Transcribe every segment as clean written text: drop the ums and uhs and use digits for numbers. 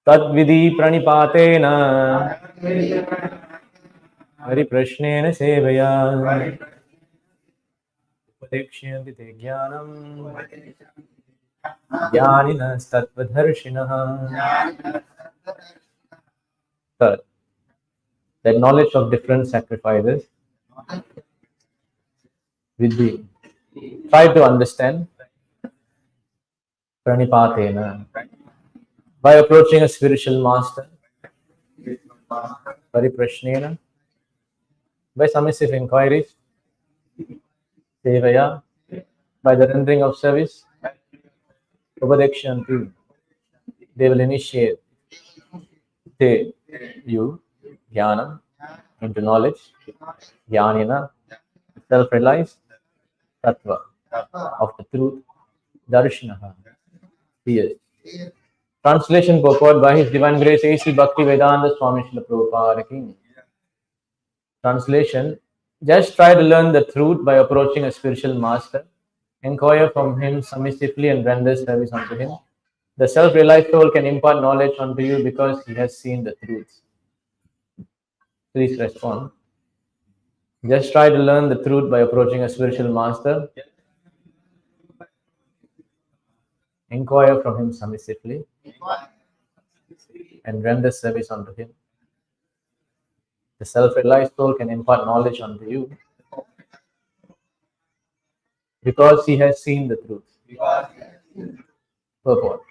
Tadvidi pranipatena Pariprashnena sevaya Upadekshyanti te jnanam Jnaninas tattvadharshinaha. Third, that knowledge of different sacrifices vidhi. Try to understand pranipatena by approaching a spiritual master, pariprashnena, by submissive inquiries, sevaya, by the rendering of service, upadekshanti, they will initiate you, jnana, into knowledge, jnanina, self-realized, tattva, of the truth, darshanaha, yes. Translation purport by His Divine Grace A.C. Bhakti Vedanta Swami Srila Prabhupada Ki. Translation: just try to learn the truth by approaching a spiritual master, inquire from him submissively and render service unto him. The self-realized soul can impart knowledge unto you because he has seen the truth. Please respond. Just try to learn the truth by approaching a spiritual master, inquire from him submissively and render service unto him. The self-realized soul can impart knowledge unto you because he has seen the truth. Purport.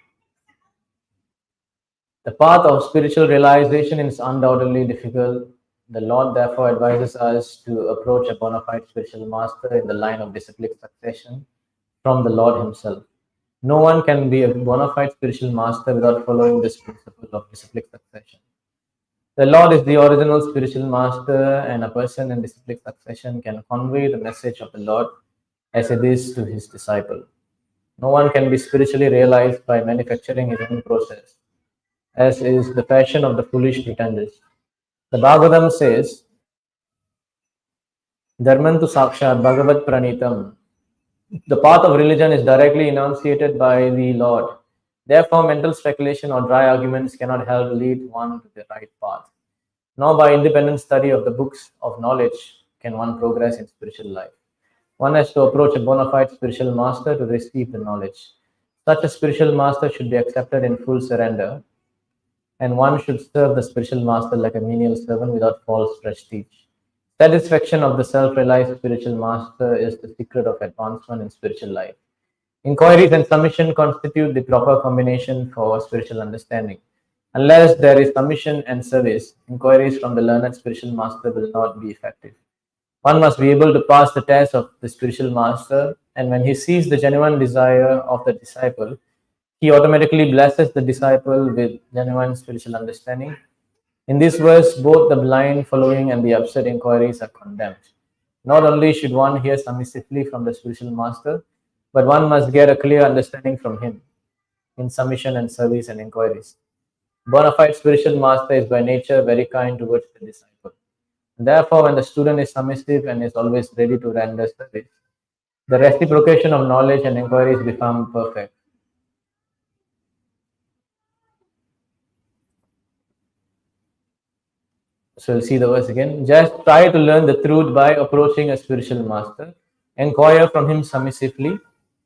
The path of spiritual realization is undoubtedly difficult. The Lord therefore advises us to approach a bona fide spiritual master in the line of disciplic succession from the Lord himself. No one can be a bona fide spiritual master without following this principle of disciplic succession. The Lord is the original spiritual master, and a person in disciplic succession can convey the message of the Lord as it is to his disciple. No one can be spiritually realized by manufacturing his own process, as is the fashion of the foolish pretenders. The Bhagavatam says, Dharmantu Sakshat Bhagavat Pranitam. The path of religion is directly enunciated by the Lord. Therefore, mental speculation or dry arguments cannot help lead one to the right path. Nor by independent study of the books of knowledge can one progress in spiritual life. One has to approach a bona fide spiritual master to receive the knowledge. Such a spiritual master should be accepted in full surrender, and one should serve the spiritual master like a menial servant without false prestige. Satisfaction of the self-realized spiritual master is the secret of advancement in spiritual life. Inquiries and submission constitute the proper combination for spiritual understanding. Unless there is submission and service, inquiries from the learned spiritual master will not be effective. One must be able to pass the test of the spiritual master, and when he sees the genuine desire of the disciple, he automatically blesses the disciple with genuine spiritual understanding. In this verse, both the blind following and the upset inquiries are condemned. Not only should one hear submissively from the spiritual master, but one must get a clear understanding from him in submission and service and inquiries. Bona fide spiritual master is by nature very kind towards the disciple. Therefore, when the student is submissive and is always ready to render service, the reciprocation of knowledge and inquiries become perfect. So we'll see the verse again. Just try to learn the truth by approaching a spiritual master. Inquire from him submissively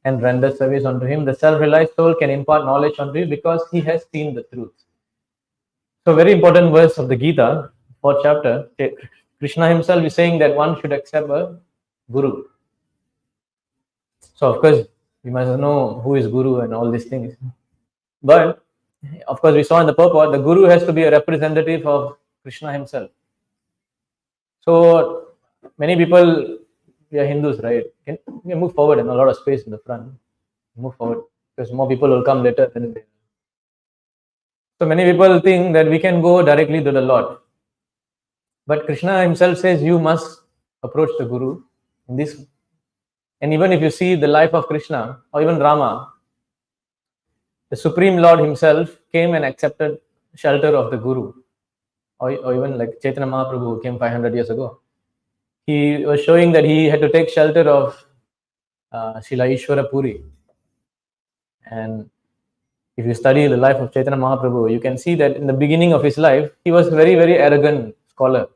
and render service unto him. The self-realized soul can impart knowledge unto you because he has seen the truth. So very important verse of the Gita, 4th chapter. Krishna himself is saying that one should accept a guru. So of course, we must know who is guru and all these things. But of course, we saw in the purport, the guru has to be a representative of Krishna himself. So many people, we are Hindus, right? Can move forward and a lot of space in the front. Move forward because more people will come later. So many people think that we can go directly to the Lord. But Krishna himself says you must approach the Guru in this. And even if you see the life of Krishna or even Rama, the Supreme Lord himself came and accepted shelter of the Guru. Or even like Chaitanya Mahaprabhu who came 500 years ago. He was showing that he had to take shelter of Srila Ishwara Puri. And If you study the life of Chaitanya Mahaprabhu, you can see that in the beginning of his life, he was very, very arrogant scholar.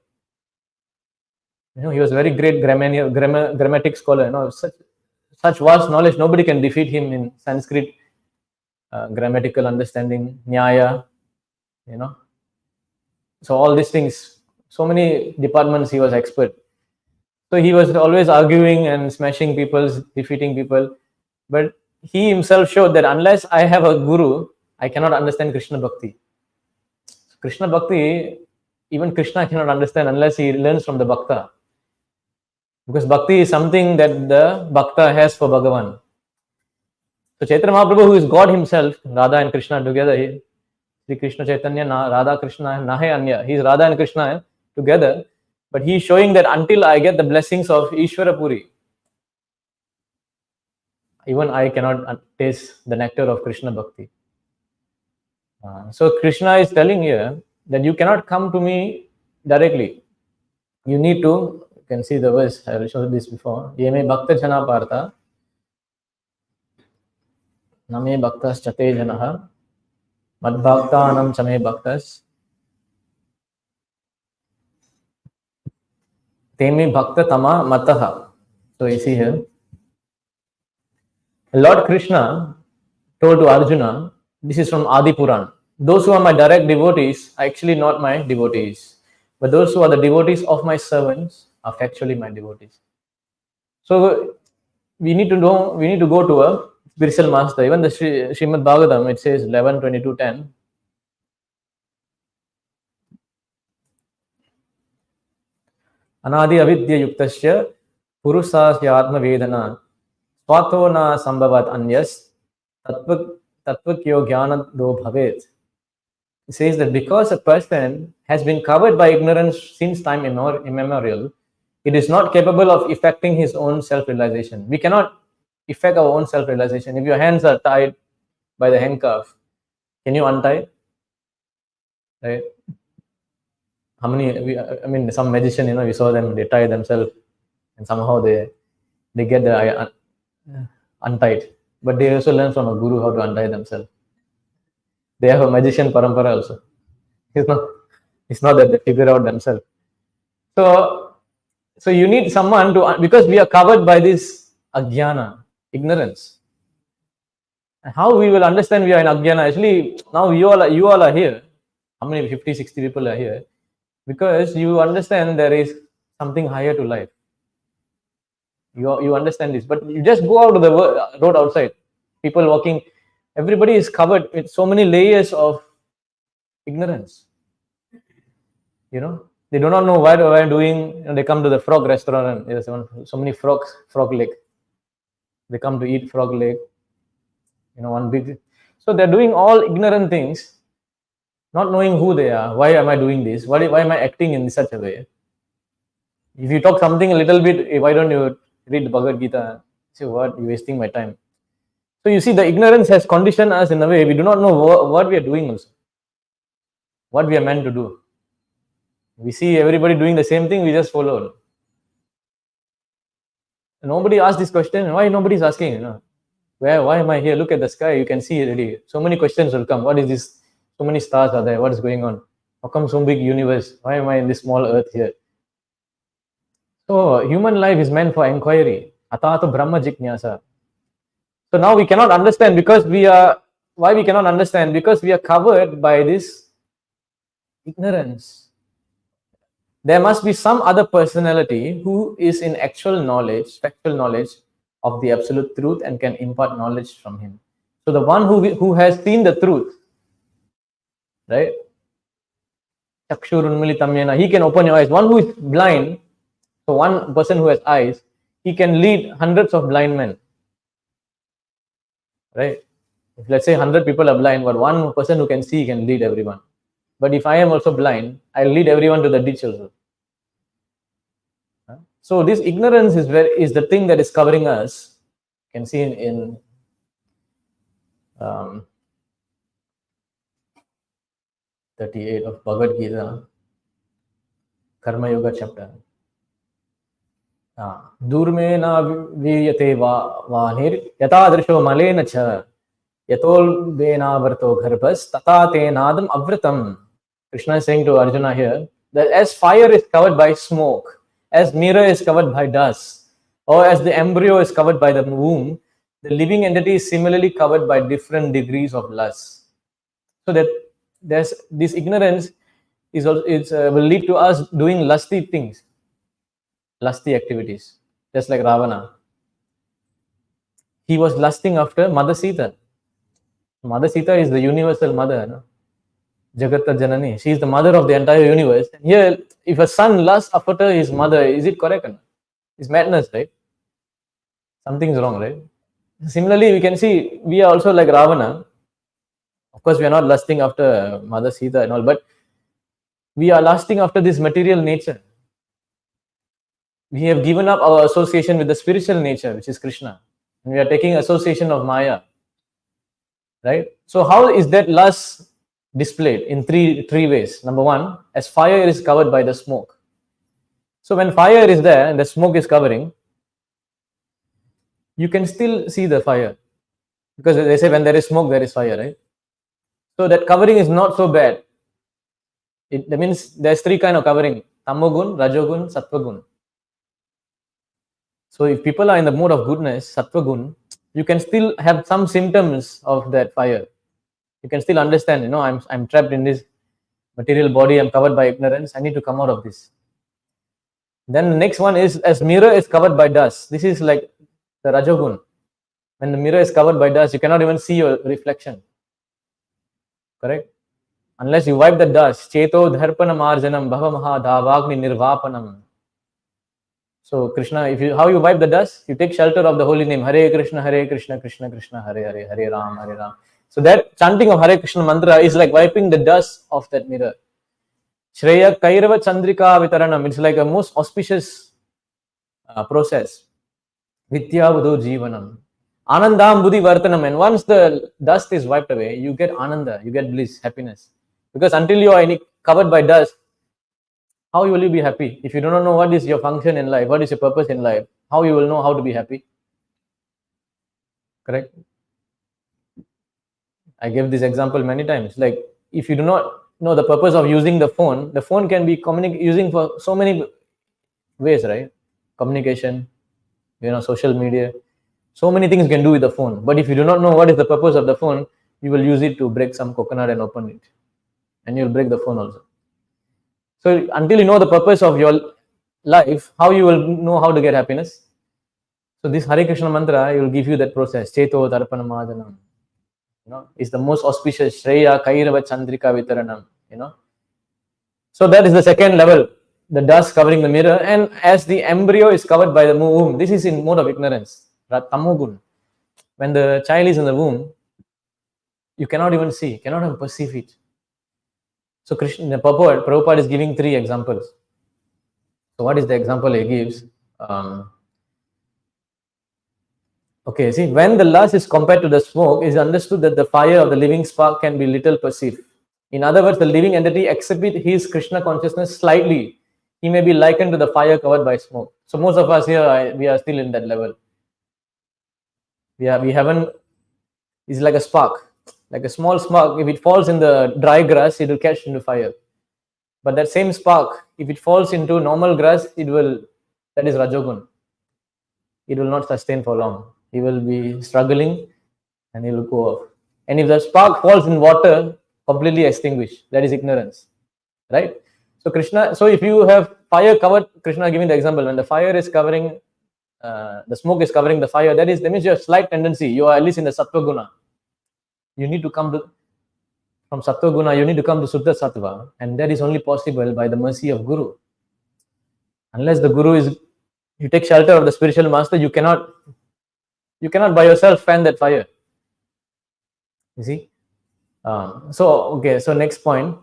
He was very great grammatic scholar. Such vast knowledge, nobody can defeat him in Sanskrit, grammatical understanding, nyaya, So all these things, so many departments he was expert. So he was always arguing and smashing people, defeating people. But he himself showed that unless I have a guru, I cannot understand Krishna Bhakti. Krishna Bhakti, even Krishna cannot understand unless he learns from the Bhakta. Because Bhakti is something that the Bhakta has for Bhagavan. So Chaitanya Mahaprabhu, who is God himself, Radha and Krishna together, Sri Krishna Chaitanya, Radha Krishna, Nahe Anya. He is Radha and Krishna together. But he is showing that until I get the blessings of Ishvara Puri, even I cannot taste the nectar of Krishna Bhakti. So Krishna is telling here that you cannot come to me directly. You need to, you can see the verse, I showed this before. Yeme bhakta jana partha, name bhaktas chate janaha, mad bhaktanam chame bhaktas, teme bhakta tama mataha. So you see here, Lord Krishna told to Arjuna, this is from Adi Puran. Those who are my direct devotees are actually not my devotees. But those who are the devotees of my servants are actually my devotees. So we need to know, we need to go to a spiritual master. Even the Srimad Bhagavatam, it says 11:22:10. Anadi avidya yuktasya purusasya atma vedana swato na sambhavat anyas tattvakyo jnanado bhavet. It says that because a person has been covered by ignorance since time immemorial, it is not capable of effecting his own self-realization. We cannot effect our own self-realization. If your hands are tied by the handcuff, can you untie? Right? How many? Some magician, we saw them. They tie themselves, and somehow they get the untied. But they also learn from a guru how to untie themselves. They have a magician parampara also. It's not that they figure out themselves. So you need someone to, because we are covered by this ajnana, ignorance. And how we will understand we are in ajnana? Actually, now you all are here. How many? 50, 60 people are here. Because you understand there is something higher to life. You understand this. But you just go out of the road outside. People walking, everybody is covered with so many layers of ignorance. They do not know what they are doing. They come to the frog restaurant and there's so many frogs, frog leg. They come to eat frog leg. One big. So they're doing all ignorant things, not knowing who they are. Why am I doing this? Why am I acting in such a way? If you talk something a little bit, why don't you read the Bhagavad Gita? Say, what? You're wasting my time. So you see, the ignorance has conditioned us in a way we do not know what we are doing also. What we are meant to do. We see everybody doing the same thing, we just follow. Nobody asked this question. Why nobody is asking? Why am I here? Look at the sky. You can see already. So many questions will come. What is this? So many stars are there. What is going on? How come so big universe? Why am I in this small earth here? So human life is meant for inquiry. Atato Brahma Jiknyasa. So now we cannot understand because why we cannot understand? Because we are covered by this ignorance. There must be some other personality who is in actual knowledge, factual knowledge of the absolute truth and can impart knowledge from him. So the one who has seen the truth, right? He can open your eyes. One who is blind, so one person who has eyes, he can lead hundreds of blind men. Right? If let's say 100 people are blind, but one person who can see can lead everyone. But if I am also blind, I'll lead everyone to the ditch also. So this ignorance is the thing that is covering us. You can see in 38 of Bhagavad Gita, Karma Yoga chapter. Durme na viyate vanir yatadrisho malena cha Yatol Denavarto Garbhas Tata Tenadam Avritam. Krishna is saying to Arjuna here that as fire is covered by smoke, as mirror is covered by dust, or as the embryo is covered by the womb, the living entity is similarly covered by different degrees of lust. So that there's this ignorance is also, will lead to us doing lusty things, lusty activities, just like Ravana. He was lusting after Mother Sita. Mother Sita is the universal mother, no? Jagata Janani. She is the mother of the entire universe. And here, if a son lusts after his mother, is it correct? It's madness, right? Something's wrong, right? Similarly, we can see we are also like Ravana. Of course, we are not lusting after Mother Sita and all, but we are lusting after this material nature. We have given up our association with the spiritual nature, which is Krishna. And we are taking association of Maya. Right? So how is that lust displayed? In three ways. Number one, as fire is covered by the smoke. So when fire is there and the smoke is covering, you can still see the fire. Because they say when there is smoke, there is fire, right? So that covering is not so bad. That means there's three kind of covering: tamogun, rajogun, sattvagun. So if people are in the mood of goodness, sattvagun, you can still have some symptoms of that fire. You can still understand, I'm trapped in this material body, I'm covered by ignorance, I need to come out of this. Then the next one is as mirror is covered by dust. This is like the rajogun. When the mirror is covered by dust, you cannot even see your reflection. Correct? Unless you wipe the dust. Cheto dharpanam arjanam bhavamaha dhavagni nirvapanam. So Krishna, how you wipe the dust? You take shelter of the holy name. Hare Krishna, Krishna Krishna, Hare Hare, Hare Ram, Hare Ram. So that chanting of Hare Krishna mantra is like wiping the dust of that mirror. Shreya Kairava Chandrika Vitaranam. It's like a most auspicious process. Vidya Vudu Jivanam. Anandam Buddhi Vartanam. And once the dust is wiped away, you get ananda, you get bliss, happiness. Because until you are covered by dust, how will you be happy? If you do not know what is your function in life, what is your purpose in life, how you will know how to be happy? Correct? I gave this example many times. Like if you do not know the purpose of using the phone can be using for so many ways, right? Communication, social media. So many things you can do with the phone. But if you do not know what is the purpose of the phone, you will use it to break some coconut and open it. And you'll break the phone also. So until you know the purpose of your life, how you will know how to get happiness? So this Hare Krishna mantra will give you that process. Cheto Darpana Madhanam. Is the most auspicious. Shreya Kairava Chandrika Vitaranam. So that is the second level. The dust covering the mirror. And as the embryo is covered by the womb, this is in mode of ignorance. Tamogun. When the child is in the womb, you cannot even see, cannot even perceive it. So Prabhupada is giving three examples. So what is the example he gives? Okay, see, when the lust is compared to the smoke, it is understood that the fire of the living spark can be little perceived. In other words, the living entity exhibit his Krishna consciousness slightly. He may be likened to the fire covered by smoke. So most of us here, we are still in that level. We haven't, it's like a spark. Like a small spark, if it falls in the dry grass, it will catch into fire. But that same spark, if it falls into normal grass, that is Rajogun. It will not sustain for long. He will be struggling and he will go off. And if the spark falls in water, completely extinguished. That is ignorance. Right? So if you have fire covered, Krishna giving the example, when the fire is covering, the smoke is covering the fire, that means you have slight tendency. You are at least in the Sattva Guna. You need to come from Sattva Guna, you need to come to Suddha Sattva, and that is only possible by the mercy of Guru. Unless the Guru you take shelter of the spiritual master, you cannot by yourself fan that fire. You see? So next point.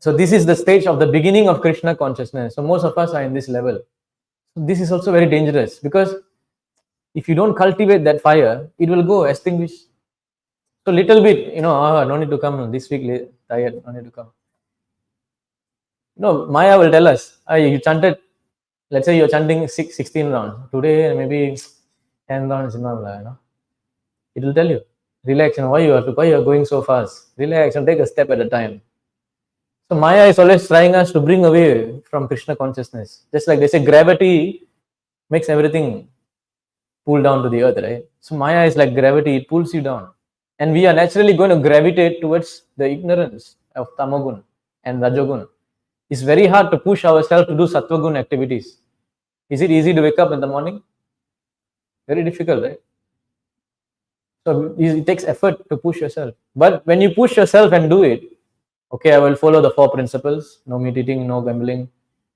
So this is the stage of the beginning of Krishna consciousness. So most of us are in this level. So this is also very dangerous because if you don't cultivate that fire, it will go extinguish. So little bit, no need to come this week, tired, no need to come. Maya will tell us, you chanted, let's say you're chanting 16 rounds. Today, maybe 10 rounds, it will tell you. Relax, why you are going so fast? Relax and take a step at a time. So Maya is always trying us to bring away from Krishna consciousness. Just like they say, gravity makes everything pull down to the earth, right? So Maya is like gravity, it pulls you down. And we are naturally going to gravitate towards the ignorance of Tamagun and Rajogun. It's very hard to push ourselves to do Sattvagun activities. Is it easy to wake up in the morning? Very difficult, right? So it takes effort to push yourself. But when you push yourself and do it, okay, I will follow the 4 principles: no meat eating, no gambling,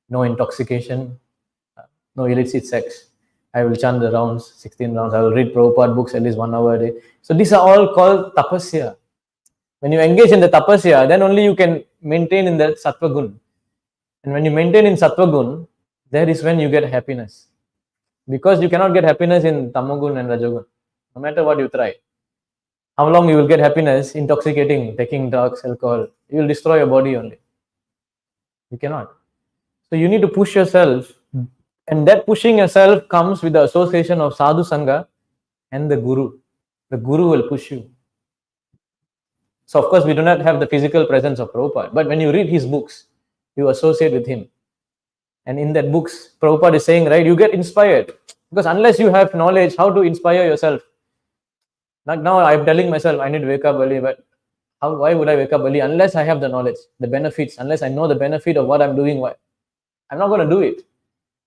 no intoxication, no illicit sex. I will chant the rounds, 16 rounds. I will read Prabhupada books at least 1 hour a day. So these are all called tapasya. When you engage in the tapasya, then only you can maintain in the sattva gun. And when you maintain in sattva gun, there is when you get happiness. Because you cannot get happiness in tamagun and rajogun, no matter what you try. How long you will get happiness intoxicating, taking drugs, alcohol? You will destroy your body only. You cannot. So you need to push yourself, and that pushing yourself comes with the association of sadhu sangha and the guru. The guru will push you. So of course we do not have the physical presence of Prabhupada, but when you read his books, you associate with him. And in that books, Prabhupada is saying, right, you get inspired. Because unless you have knowledge, how to inspire yourself? Like now I'm telling myself I need to wake up early, but why would I wake up early unless I have the knowledge, the benefits, unless I know the benefit of what I'm doing? Why? I'm not going to do it.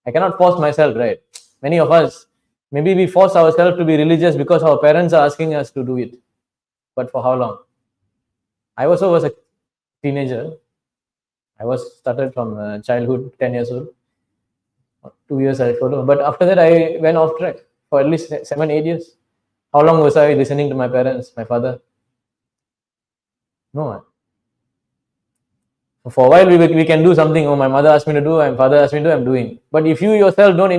I cannot force myself, right? Many of us, maybe we force ourselves to be religious because our parents are asking us to do it. But for how long? I also was a teenager. I was started from childhood, 10 years old. 2 years I followed. But after that, I went off track for at least 7, 8 years. How long was I listening to my parents, my father? No. For a while, we can do something. Oh, my mother asked me to do, my father asked me to do, I'm doing. But if you yourself don't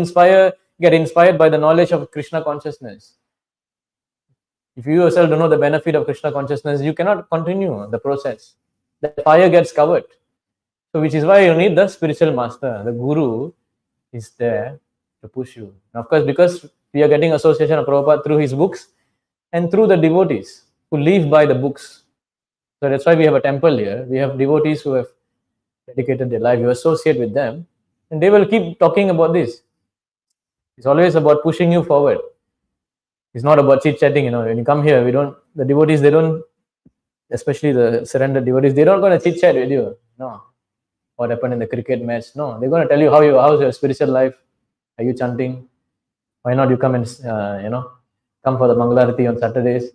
get inspired by the knowledge of Krishna consciousness, if you yourself don't know the benefit of Krishna consciousness, you cannot continue the process. The fire gets covered. So which is why you need the spiritual master. The guru is there to push you. And of course, because we are getting association of Prabhupada through his books and through the devotees who live by the books. So that's why we have a temple here. We have devotees who have dedicated their life. You associate with them and they will keep talking about this. It's always about pushing you forward. It's not about chit-chatting, when you come here, the devotees, they don't, especially the surrendered devotees, they're not going to chit-chat with you. No. What happened in the cricket match? No. They're going to tell you how's your spiritual life. Are you chanting? Why not you come and, come for the Mangalarati on Saturdays?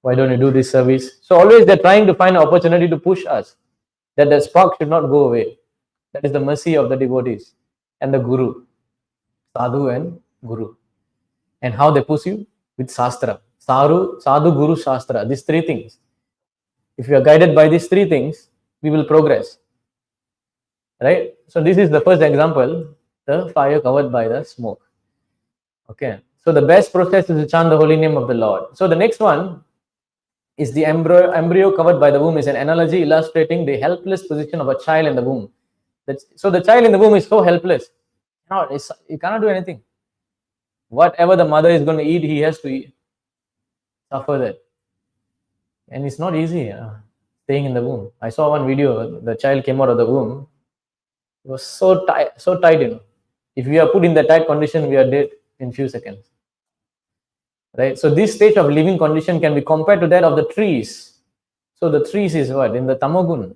Why don't you do this service? So always they're trying to find an opportunity to push us, that the spark should not go away. That is the mercy of the devotees and the guru, sadhu and guru. And how they push you? With Shastra. Sadhu, Guru, Shastra. These 3 things. If you are guided by these 3 things, we will progress. Right? So this is the first example, the fire covered by the smoke. Okay. So the best process is to chant the holy name of the Lord. So the next one is the embryo covered by the womb, is an analogy illustrating the helpless position of a child in the womb. So the child in the womb is so helpless. He cannot do anything. Whatever the mother is going to eat, he has to eat. Suffer that. And it's not easy staying in the womb. I saw one video, the child came out of the womb. It was so tight, If we are put in the tight condition, we are dead in few seconds. Right? So this state of living condition can be compared to that of the trees. So the trees is what? In the Tamagun.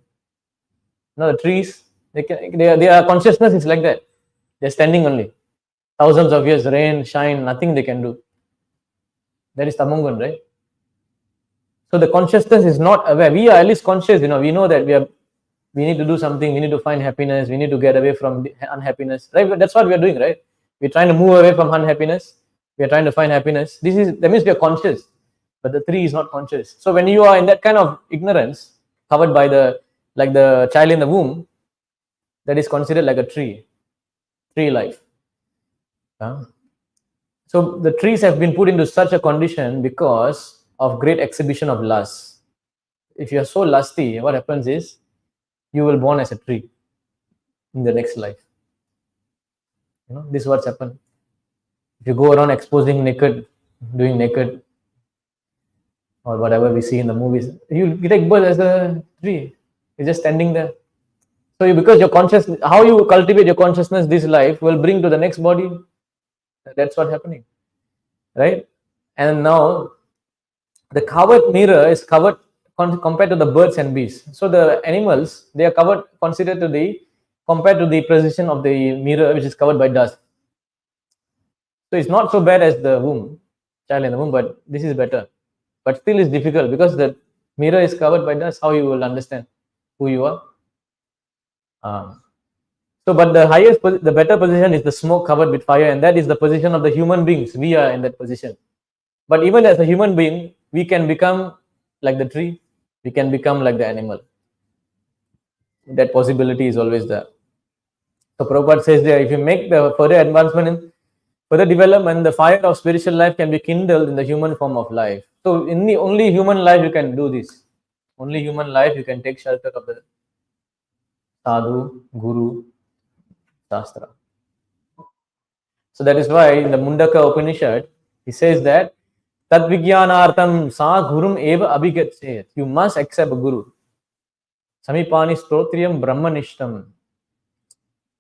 The trees, their consciousness is like that. They're standing only. Thousands of years, rain, shine, nothing they can do. That is Tamagun, right? So the consciousness is not aware. We are at least conscious, we know that we need to do something, we need to find happiness, we need to get away from unhappiness, right? But that's what we are doing, right? We're trying to move away from unhappiness. We are trying to find happiness. That means we are conscious, but the tree is not conscious. So when you are in that kind of ignorance, covered by like the child in the womb, that is considered like a tree life. So the trees have been put into such a condition because of great exhibition of lust. If you are so lusty, what happens is you will born as a tree in the next life. This is what's happened. If you go around exposing naked, doing naked, or whatever we see in the movies. You take birth as a tree. You're just standing there. So because your consciousness, how you cultivate your consciousness this life will bring to the next body. That's what's happening, right? And now the covered mirror is covered compared to the birds and bees. So the animals, they are covered considered to the compared to the position of the mirror, which is covered by dust. So it's not so bad as the womb, child in the womb, but this is better. But still it's difficult because the mirror is covered by dust. How you will understand who you are? So, but the highest, the better position is the smoke covered with fire, and that is the position of the human beings. We are in that position. But even as a human being, we can become like the tree. We can become like the animal. That possibility is always there. So Prabhupada says there, if you make the further advancement in further development, the fire of spiritual life can be kindled in the human form of life. So in the only human life you can do this. Only human life you can take shelter of the sadhu, guru, shastra. So that is why in the Mundaka Upanishad, he says that Tad Vijnanartam sa gurum eva abhigatse. You must accept a guru. Samipani stotriyam brahmanishtam.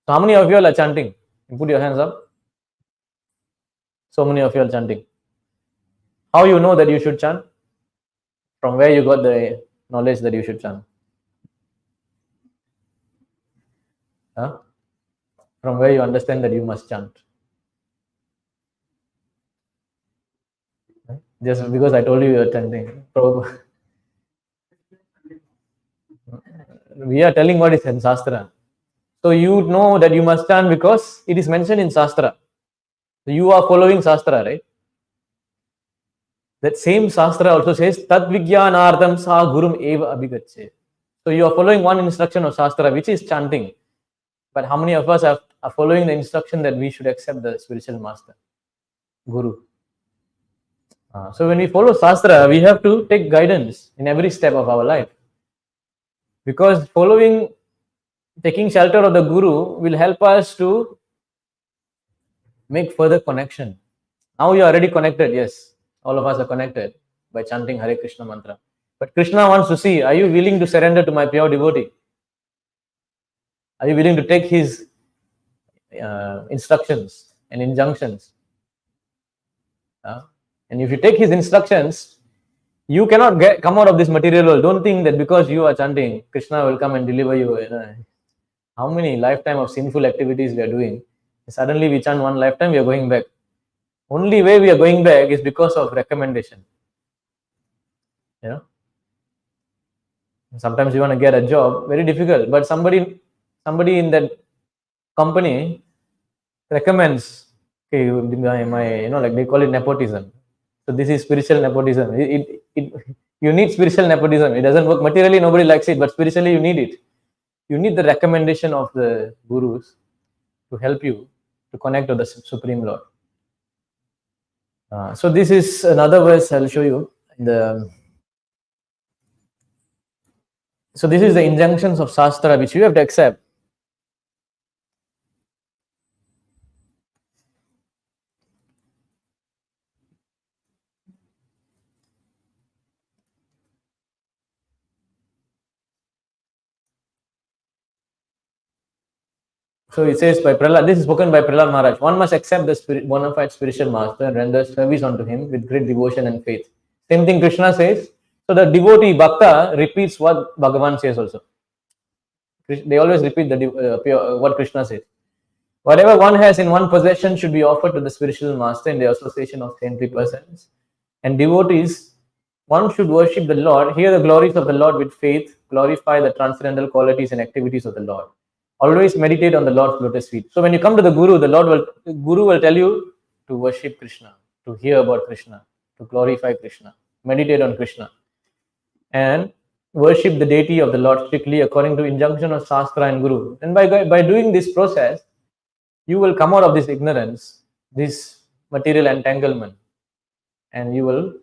So how many of you are chanting? You put your hands up. So many of you are chanting. How you know that you should chant? From where you got the knowledge that you should chant? Huh? From where you understand that you must chant? Just because I told you are chanting. We are telling what is in Shastra. So you know that you must chant because it is mentioned in Shastra. So you are following Shastra, right? That same Shastra also says, Tad Vijnanartham sa gurum eva abhigatse. So you are following one instruction of Shastra, which is chanting. But how many of us are following the instruction that we should accept the spiritual master, Guru? So when we follow Shastra, we have to take guidance in every step of our life. Because taking shelter of the Guru will help us to make further connection. Now you are already connected, yes. All of us are connected by chanting Hare Krishna mantra. But Krishna wants to see, are you willing to surrender to my pure devotee? Are you willing to take his instructions and injunctions? And if you take his instructions, you cannot come out of this material world. Don't think that because you are chanting, Krishna will come and deliver you. How many lifetime of sinful activities we are doing? Suddenly we chant one lifetime, we are going back. Only way we are going back is because of recommendation. Sometimes you want to get a job, very difficult. But somebody in that company recommends, okay, like they call it nepotism. So this is spiritual nepotism. You need spiritual nepotism. It doesn't work materially, nobody likes it, but spiritually you need it. You need the recommendation of the gurus to help you to connect to the Supreme Lord. So this is another verse I'll show you. So this is the injunctions of Shastra which you have to accept. So it says by Prahlad, this is spoken by Prahlad Maharaj. One must accept the bona fide spiritual master and render service unto him with great devotion and faith. Same thing Krishna says. So the devotee Bhakta repeats what Bhagavan says also. They always repeat what Krishna says. Whatever one has in one possession should be offered to the spiritual master in the association of saintly persons. And devotees, one should worship the Lord, hear the glories of the Lord with faith, glorify the transcendental qualities and activities of the Lord. Always meditate on the Lord's lotus feet. So when you come to the Guru, the Guru will tell you to worship Krishna, to hear about Krishna, to glorify Krishna, meditate on Krishna, and worship the deity of the Lord strictly according to injunction of Shastra and Guru. And by doing this process, you will come out of this ignorance, this material entanglement, and you will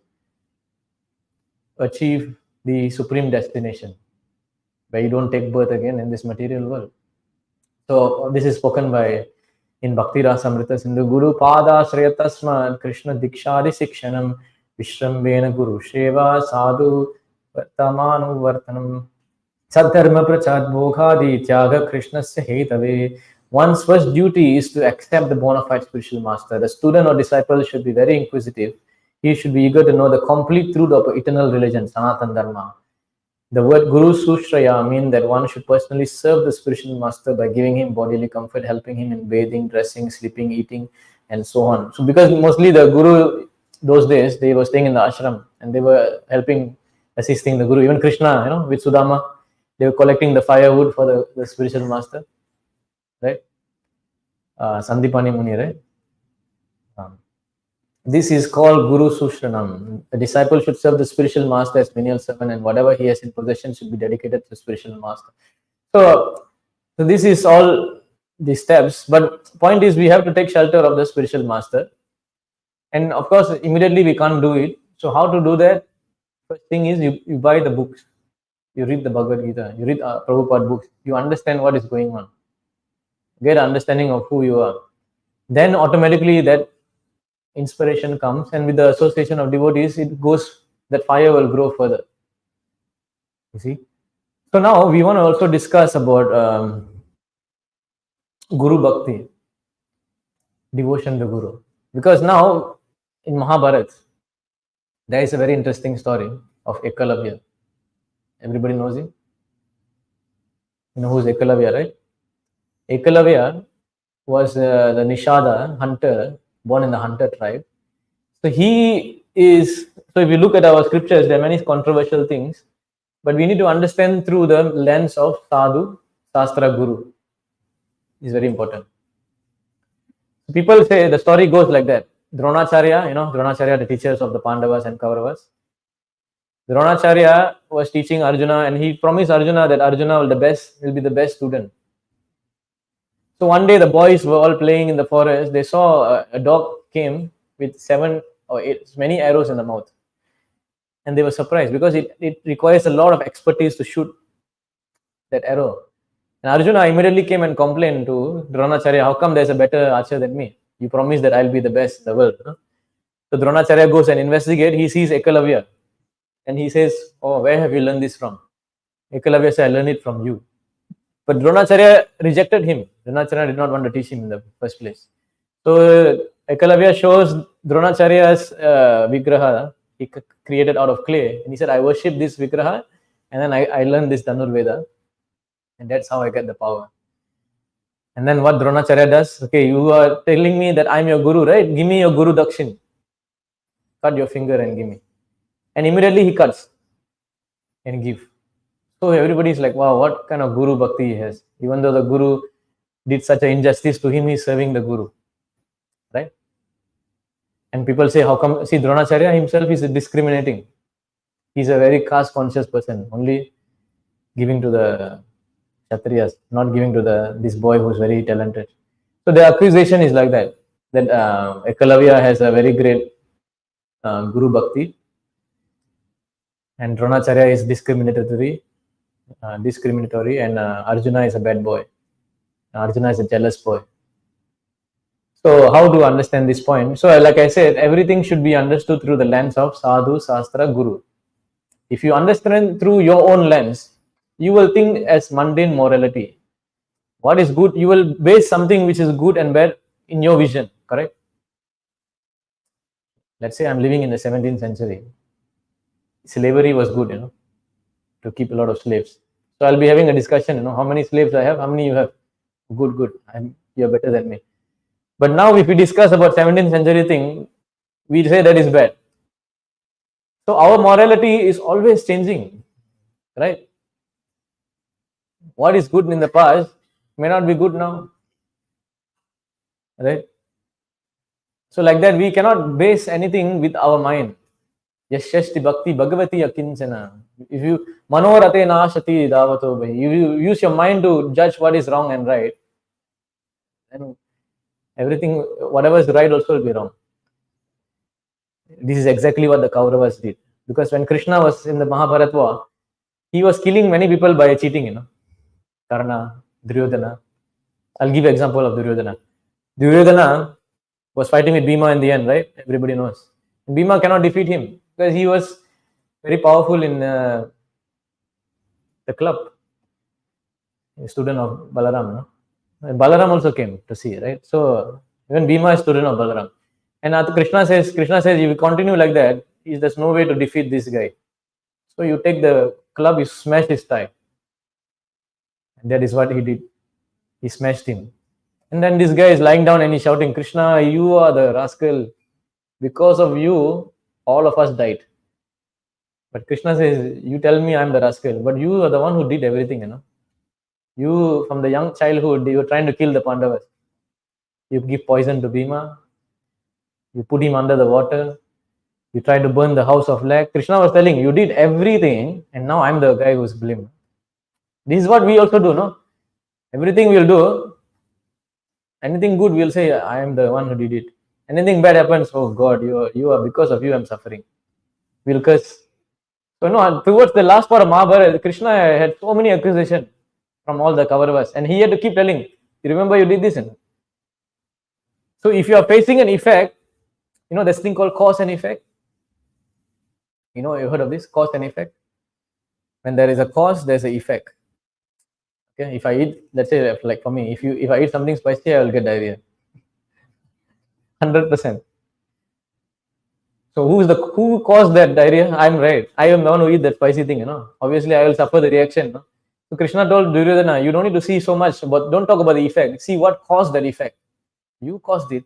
achieve the supreme destination, where you don't take birth again in this material world. So this is spoken by in Bhakti Rasamrita Sindhu, Guru Pada Shreyatasma Krishna Dikshadi Sikshanam Vishrambena Guru Sheva Sadhu Vartamanu Vartanam Sadharma Prachad Bhoghadi Tyaga Krishnasya Hetave. One's first duty is to accept the bona fide spiritual master. The student or disciple should be very inquisitive. He should be eager to know the complete truth of eternal religion, Sanatan Dharma. The word Guru Sushraya means that one should personally serve the spiritual master by giving him bodily comfort, helping him in bathing, dressing, sleeping, eating, and so on. So because mostly the Guru those days, they were staying in the ashram and they were helping, assisting the Guru. Even Krishna, with Sudama, they were collecting the firewood for the spiritual master, right? Sandipani Muni, right? This is called Guru Sushranam. A disciple should serve the spiritual master as menial servant, and whatever he has in possession should be dedicated to the spiritual master. So this is all the steps. But point is, we have to take shelter of the spiritual master. And of course, immediately we can't do it. So how to do that? First thing is you buy the books. You read the Bhagavad Gita. You read Prabhupada books. You understand what is going on. Get an understanding of who you are. Then automatically that inspiration comes, and with the association of devotees, it goes, that fire will grow further. You see? So now we want to also discuss about Guru Bhakti, devotion to Guru. Because now in Mahabharata, there is a very interesting story of Ekalavya. Everybody knows him? You know who's Ekalavya, right? Ekalavya was the Nishada hunter, born in the hunter tribe. So so if you look at our scriptures, there are many controversial things, but we need to understand through the lens of Sadhu, Shastra, Guru. Is very important. People say, the story goes like that. Dronacharya, Dronacharya, the teachers of the Pandavas and Kauravas. Dronacharya was teaching Arjuna, and he promised Arjuna that Arjuna will be the best student. So one day the boys were all playing in the forest. They saw a dog came with 7 or 8 many arrows in the mouth, and they were surprised because it requires a lot of expertise to shoot that arrow. And Arjuna immediately came and complained to Dronacharya, how come there's a better archer than me? You promised that I'll be the best in the world. So Dronacharya goes and investigates. He sees Ekalavya and he says, oh, where have you learned this from? Ekalavya said, I learned it from you. But Dronacharya rejected him. Dronacharya did not want to teach him in the first place. So Ekalavya shows Dronacharya's Vigraha he created out of clay. And he said, I worship this Vigraha, and then I learned this Dhanurveda. And that's how I get the power. And then what Dronacharya does, okay, you are telling me that I'm your guru, right? Give me your guru dakshin. Cut your finger and give me. And immediately he cuts and give. So everybody is like, wow, what kind of guru bhakti he has. Even though the guru did such an injustice to him, he's serving the guru. Right? And people say, how come? See, Dronacharya himself is discriminating. He's a very caste conscious person, only giving to the Kshatriyas, not giving to this boy who's very talented. So the accusation is like that Ekalavya has a very great guru bhakti, and Dronacharya is discriminatory, and Arjuna is a bad boy. Arjuna is a jealous boy. So how to understand this point? So like I said, everything should be understood through the lens of Sadhu, Shastra, Guru. If you understand through your own lens, you will think as mundane morality. What is good? You will base something which is good and bad in your vision, correct? Let's say I'm living in the 17th century. Slavery was good, to keep a lot of slaves. So I'll be having a discussion, how many slaves I have, how many you have. Good. You're better than me. But now if we discuss about 17th century thing, we say that is bad. So our morality is always changing, right? What is good in the past may not be good now, right? So like that, we cannot base anything with our mind. Yashashti bhakti bhagavati akinchana. If you manorate nashati davato bhayi, you use your mind to judge what is wrong and right, then everything, whatever is right also will be wrong. This is exactly what the Kauravas did. Because when Krishna was in the Mahabharata war, he was killing many people by cheating, Karna, Duryodhana. I'll give you an example of Duryodhana. Duryodhana was fighting with Bhima in the end, right? Everybody knows. Bhima cannot defeat him because he was very powerful in the club. A student of Balaram. No? And Balaram also came to see, right? So even Bhima is student of Balaram. And Krishna says, if you continue like that, there's no way to defeat this guy. So you take the club, you smash his thigh. And that is what he did. He smashed him. And then this guy is lying down and he's shouting, Krishna, you are the rascal. Because of you, all of us died. But Krishna says, you tell me I'm the rascal, but you are the one who did everything, you know. You, from the young childhood, you were trying to kill the Pandavas. You give poison to Bhima. You put him under the water. You tried to burn the house of Lakh. Krishna was telling, you did everything, and now I'm the guy who's blamed. This is what we also do, no? Everything we'll do, anything good, we'll say, I am the one who did it. Anything bad happens, oh God, you are because of you I'm suffering. We'll curse. So no, towards the last part of Mahabharata, Krishna had so many accusations from all the Kauravas, and he had to keep telling, you remember you did this? So if you are facing an effect, you know, this thing called cause and effect. You know, you heard of this, cause and effect? When there is a cause, there's an effect. Okay, if I eat, let's say, like for me, if I eat something spicy, I will get diarrhea. 100%. So who caused that diarrhea? I'm right. I am the one who eat that spicy thing, you know. Obviously, I will suffer the reaction. No? So Krishna told Duryodhana, you don't need to see so much, but don't talk about the effect. See what caused that effect. You caused it.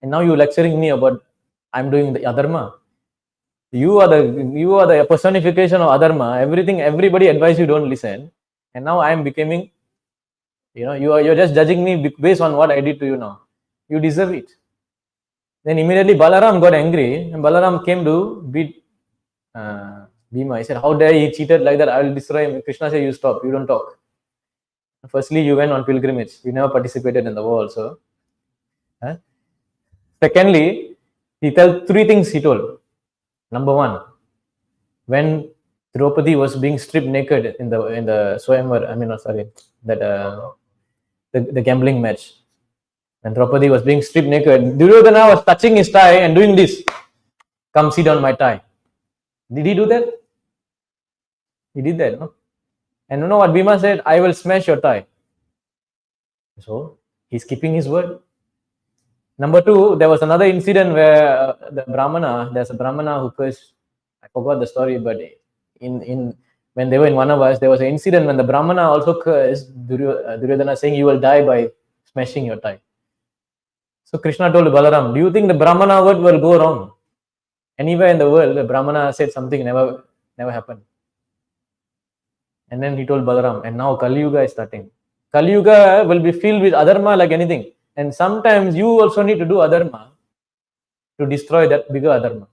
And now you're lecturing me about I'm doing the adharma. You are the personification of adharma. Everybody advise you, don't listen. And now I am becoming, you know, you're just judging me based on what I did to you now. You deserve it. Then immediately Balaram got angry, and Balaram came to beat Bhima. He said, how dare he cheated like that? I will destroy him. Krishna said, you stop, you don't talk. Firstly, you went on pilgrimage. You never participated in the war also. Huh? Secondly, he told 3 things he told. Number 1, when Draupadi was being stripped naked in the Swayamvar, the gambling match. When Draupadi was being stripped naked, Duryodhana was touching his thigh and doing this. Come sit on my thigh. Did he do that? He did that, no? And you know what Bhima said? I will smash your thigh. So he's keeping his word. Number 2, there was another incident where there's a Brahmana who cursed. I forgot the story, but in when they were in Vanavas, there was an incident when the Brahmana also cursed Duryodhana, saying, you will die by smashing your thigh. So Krishna told Balaram, do you think the Brahmana word will go wrong? Anywhere in the world, the Brahmana said something never happened. And then he told Balaram, and now Kali Yuga is starting. Kali Yuga will be filled with adharma like anything. And sometimes you also need to do adharma to destroy that bigger adharma.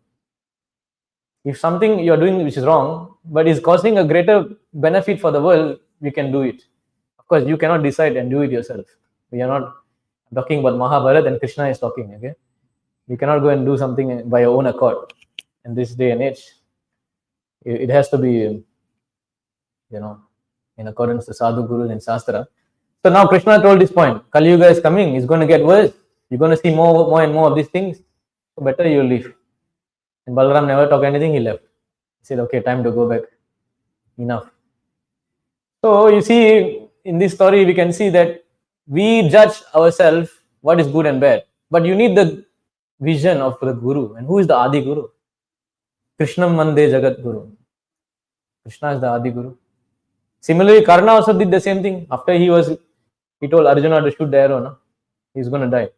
If something you're doing which is wrong, but is causing a greater benefit for the world, you can do it. Of course, you cannot decide and do it yourself. We are not talking about Mahabharata and Krishna is talking, okay? You cannot go and do something by your own accord in this day and age. It has to be, you know, in accordance to Sadhu Gurus and Shastra. So now Krishna told this point, Kali Yuga is coming, it's going to get worse. You're going to see more and more of these things. So better you leave. And Balaram never talked anything, he left. He said, okay, time to go back. Enough. So you see, in this story, we can see that we judge ourselves what is good and bad. But you need the vision of the Guru. And who is the Adi Guru? Krishnam Mande Jagat Guru. Krishna is the Adi Guru. Similarly, Karna also did the same thing. After he told Arjuna to shoot the arrow, no? He's going to die.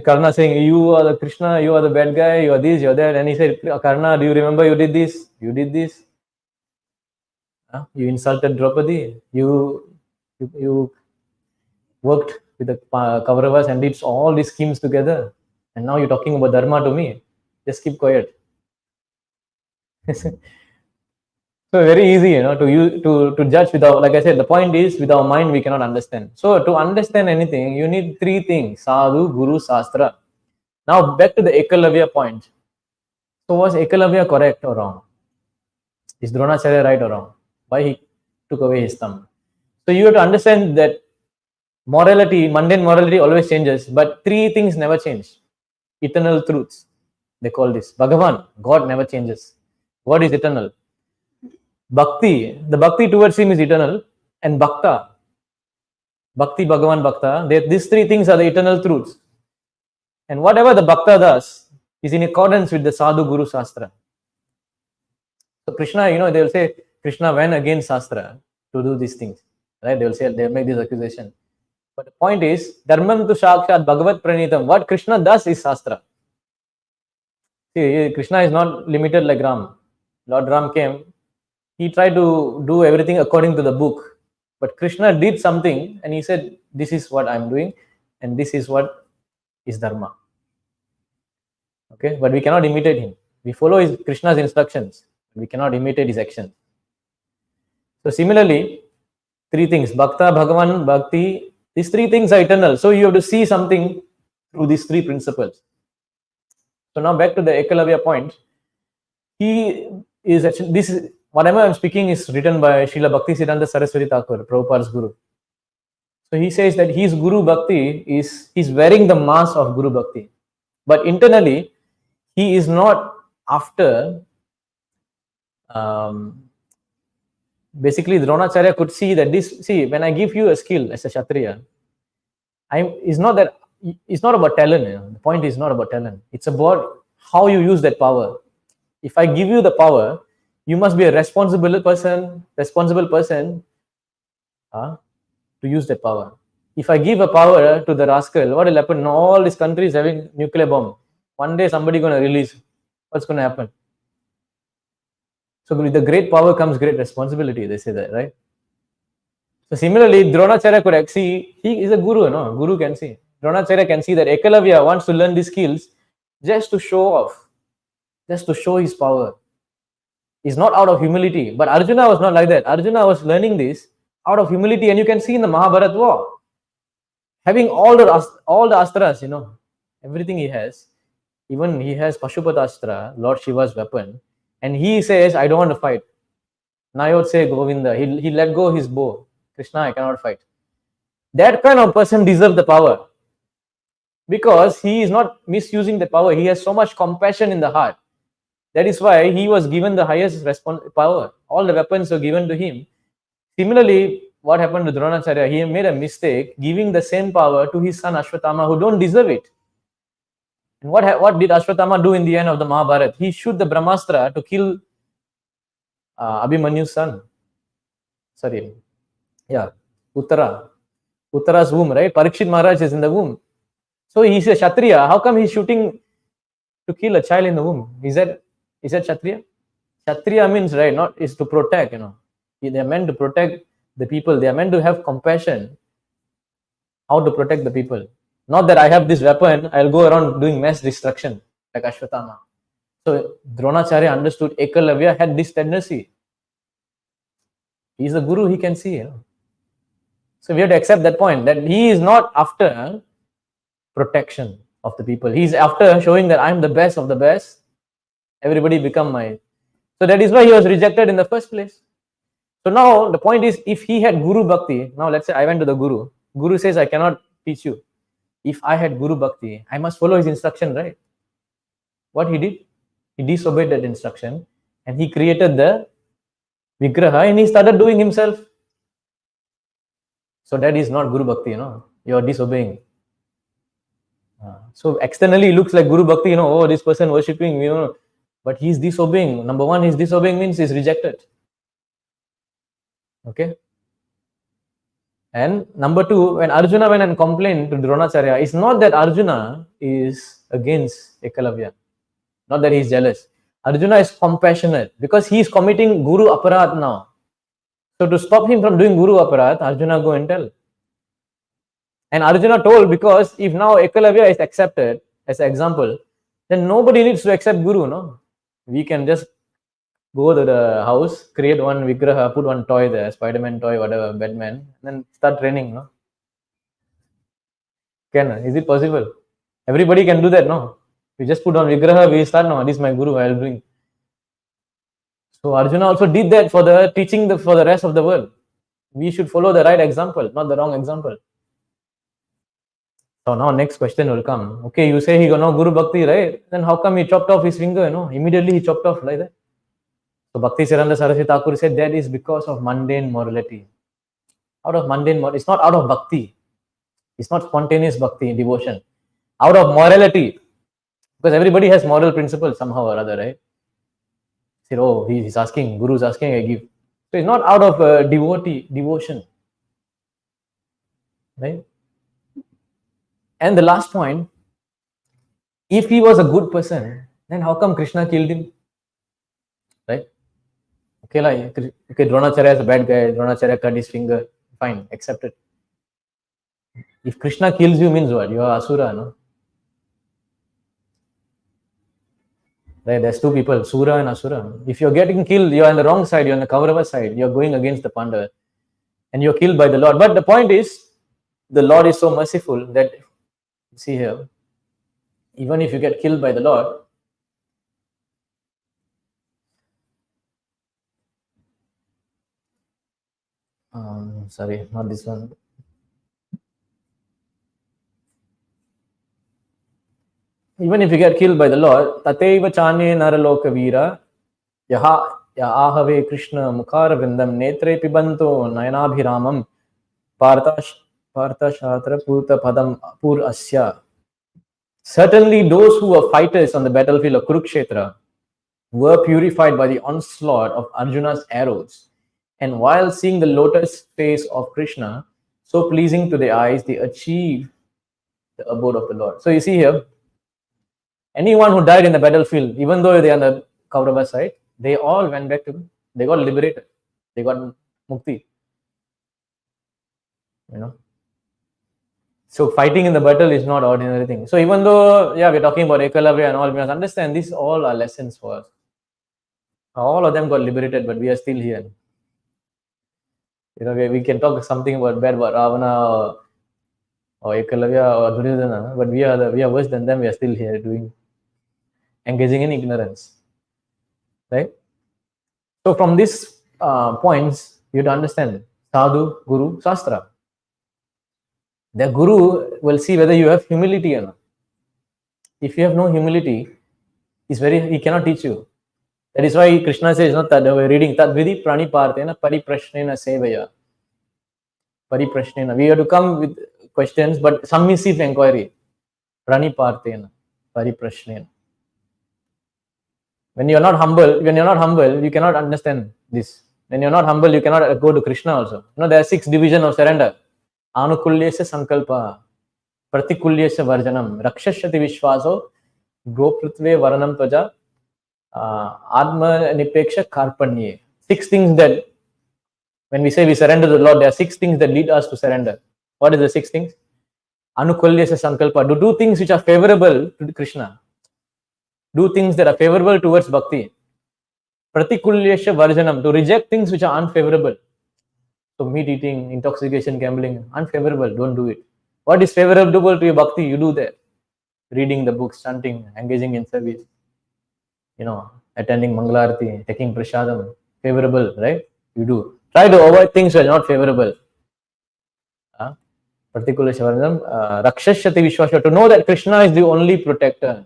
Karna saying, you are the Krishna, you are the bad guy, you are this, you are that. And he said, Karna, do you remember you did this? You did this. You insulted Draupadi. You worked with the Kauravas and did all these schemes together. And now you're talking about dharma to me. Just keep quiet. So very easy, you know, to judge without, like I said, the point is with our mind we cannot understand. So to understand anything, you need 3 things: Sadhu, Guru, Shastra. Now back to the Ekalavya point. So was Ekalavya correct or wrong? Is Dronacharya right or wrong? Why he took away his thumb? So you have to understand that morality, mundane morality always changes, but 3 things never change. Eternal truths. They call this Bhagavan. God never changes. God is eternal. Bhakti, the bhakti towards him is eternal, and Bhakta, Bhakti, Bhagavan, Bhakta, these three things are the eternal truths. And whatever the Bhakta does is in accordance with the Sadhu Guru Shastra. So Krishna, they will say Krishna went against Shastra to do these things. Right? They'll make this accusation. But the point is, Dharmam tu Sakshat Bhagavat Pranitam. What Krishna does is Shastra. See, Krishna is not limited like Ram. Lord Ram came, he tried to do everything according to the book. But Krishna did something and he said, this is what I'm doing and this is what is Dharma. Okay, but we cannot imitate him. We follow Krishna's instructions. We cannot imitate his actions. So similarly, three things, Bhakta, Bhagavan, Bhakti, these three things are eternal. So you have to see something through these three principles. So now back to the Ekalavya point. He is actually, this is, whatever I'm speaking is written by Srila Bhaktisiddhanta Saraswati Thakur, Prabhupada's Guru. So he says that his Guru Bhakti he's wearing the mask of Guru Bhakti. But internally, he is not after, basically Dronacharya could see that when I give you a skill as a Kshatriya, it's not about talent. The point is not about talent. It's about how you use that power. If I give you the power, you must be a responsible person to use that power. If I give a power to the rascal, what will happen? All these countries having nuclear bomb. One day somebody going to release. What's going to happen? So with the great power comes great responsibility. They say that, right? So similarly, Dronacharya could see, he is a guru, no? Guru can see. Dronacharya can see that Ekalavya wants to learn these skills just to show off, just to show his power. He's not out of humility. But Arjuna was not like that. Arjuna was learning this out of humility. And you can see in the Mahabharata war, having all the astras, everything he has. Even he has Pashupatastra, Lord Shiva's weapon. And he says, I don't want to fight. Nayot say Govinda. He let go his bow. Krishna, I cannot fight. That kind of person deserves the power. Because he is not misusing the power. He has so much compassion in the heart. That is why he was given the highest power. All the weapons were given to him. Similarly, what happened to Dronacharya? He made a mistake giving the same power to his son Ashwatthama who don't deserve it. And what did Ashwatthama do in the end of the Mahabharata? He shoot the Brahmastra to kill Abhimanyu's son. Uttara's womb, right? Parikshit Maharaj is in the womb. So he's a Kshatriya. How come he's shooting to kill a child in the womb? Is that Kshatriya? Kshatriya means, right, is to protect, They are meant to protect the people. They are meant to have compassion. How to protect the people. Not that I have this weapon, I'll go around doing mass destruction like Ashwatthama. So Dronacharya understood Ekalavya had this tendency. He is the guru, he can see. So we have to accept that point, that he is not after protection of the people. He is after showing that I am the best of the best. Everybody become my... So that is why he was rejected in the first place. So now the point is, if he had Guru Bhakti, now let's say I went to the Guru. Guru says, I cannot teach you. If I had Guru Bhakti, I must follow his instruction, right? What he did? He disobeyed that instruction and he created the Vigraha and he started doing himself. So that is not Guru Bhakti, You are disobeying. So externally it looks like Guru Bhakti, oh, this person worshipping, but he is disobeying. Number one, his disobeying means he is rejected. Okay? And number two, when Arjuna went and complained to Dronacharya, it's not that Arjuna is against Ekalavya. Not that he is jealous. Arjuna is compassionate because he is committing Guru Aparat now. So to stop him from doing Guru Aparat, Arjuna go and tell. And Arjuna told, because if now Ekalavya is accepted as an example, then nobody needs to accept Guru, no? We can just go to the house, create one Vigraha, put one toy there, Spider-Man toy, whatever, Batman, and then start training, no? Is it possible? Everybody can do that, no? We just put on Vigraha, we start, no, this is my Guru, I'll bring. So Arjuna also did that for the teaching for the rest of the world. We should follow the right example, not the wrong example. So now next question will come. Okay, you say he got no Guru Bhakti, right? Then how come he chopped off his finger? Immediately he chopped off like that. So Bhakti Siddhanta Saraswati Thakur said that is because of mundane morality. Out of mundane morality. It's not out of bhakti. It's not spontaneous bhakti, devotion. Out of morality. Because everybody has moral principles somehow or other, right? Said, oh, he's asking, Guru's asking, I give. So it's not out of devotion. Right? And the last point, if he was a good person, then how come Krishna killed him? Right? Okay, Dronacharya is a bad guy, Dronacharya cut his finger. Fine, accept it. If Krishna kills you, means what? You are Asura, no? Right? There's two people, Sura and Asura. If you're getting killed, you're on the wrong side, you're on the Kaurava side, you're going against the Pandava, and you're killed by the Lord. But the point is, the Lord is so merciful that, see here, even if you get killed by the Lord, sorry, not this one. Even if you get killed by the Lord, Tateva Chane Naraloka Vira, Yaha Ahave Krishna Mukhara Vindam Netre Pibanto Nayanabhiramam Partha Shatra Purta Padam Pur Asya. Certainly, those who were fighters on the battlefield of Kurukshetra were purified by the onslaught of Arjuna's arrows. And while seeing the lotus face of Krishna, so pleasing to the eyes, they achieved the abode of the Lord. So you see here, anyone who died in the battlefield, even though they are on the Kaurava side, they all went back to, they got liberated. They got mukti. So fighting in the battle is not ordinary thing. So even though, we're talking about Ekalavya and all, we must understand these all are lessons for us. All of them got liberated, but we are still here. We can talk something about bad about Ravana or Ekalavya or Duryodhana, but we are worse than them. We are still here engaging in ignorance, right? So from these points, you have to understand Sadhu, Guru, Shastra. The Guru will see whether you have humility or not. If you have no humility, he cannot teach you. That is why Krishna says, we're reading Tadvidi Pranipartena Pariprashnena Sevaya. Pariprashnena. We have to come with questions, but submissive inquiry. Pranipartena Pariprashnena. When you're not humble, you cannot understand this. When you're not humble, you cannot go to Krishna also. There are 6 divisions of surrender. Anukulyasya Sankalpa, Pratikulyasya Varjanam, Rakshashyati Vishwaso, Gopritve Varanam Tvaja, Atma Nipeksha Karpanye. 6 things that, when we say we surrender to the Lord, there are 6 things that lead us to surrender. What is the 6 things? Anukulyasya Sankalpa, to do things which are favorable to Krishna. Do things that are favorable towards Bhakti. Pratikulyasya Varjanam, to reject things which are unfavorable. So meat eating, intoxication, gambling, unfavorable, don't do it. What is favorable to your Bhakti, you do that. Reading the books, chanting, engaging in service, attending Mangalarti, taking Prashadam, favorable, right? You do. Try to avoid things which are not favorable. Particular Rakshashyati Vishwasya, to know that Krishna is the only protector.